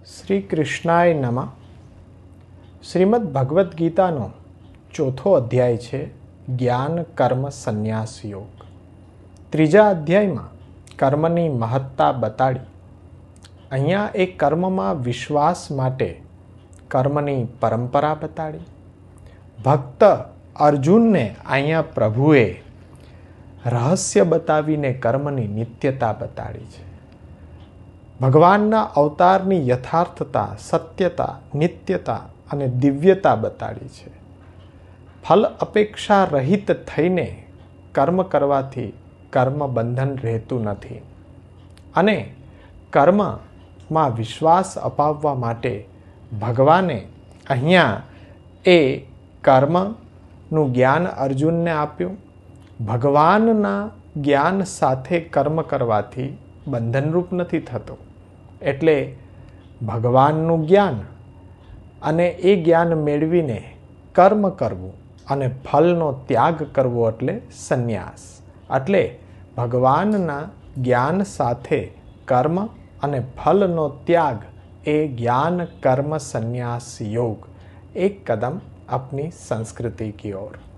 શ્રી કૃષ્ણાય નમઃ. શ્રીમદ ભગવદ્ ગીતાનો ચોથો અધ્યાય છે જ્ઞાન કર્મ સંન્યાસ યોગ. ત્રીજા અધ્યાયમાં કર્મની મહત્તા બતાડી. અહીંયા એ કર્મમાં વિશ્વાસ માટે કર્મની પરંપરા બતાડી. ભક્ત અર્જુનને અહીંયા પ્રભુએ રહસ્ય બતાવીને કર્મની નિત્યતા બતાડી છે. ભગવાનના અવતારની યથાર્થતા, સત્યતા, નિત્યતા અને દિવ્યતા બતાડી છે. ફલ અપેક્ષા રહિત થઈને કર્મ કરવાથી કર્મ બંધન રહેતું નથી અને કર્મમાં વિશ્વાસ અપાવવા માટે ભગવાને અહીંયા એ કર્મનું જ્ઞાન અર્જુનને આપ્યું. ભગવાનના જ્ઞાન સાથે કર્મ કરવાથી બંધનરૂપ નથી થતું. એટલે ભગવાનનું જ્ઞાન અને એ જ્ઞાન મેળવીને કર્મ કરવું અને ફલનો ત્યાગ કરવો એટલે સંન્યાસ. એટલે ભગવાનના જ્ઞાન સાથે કર્મ અને ફલનો ત્યાગ એ જ્ઞાન कर्म संन्यास योग. एक कदम अपनी संस्कृति की ओर.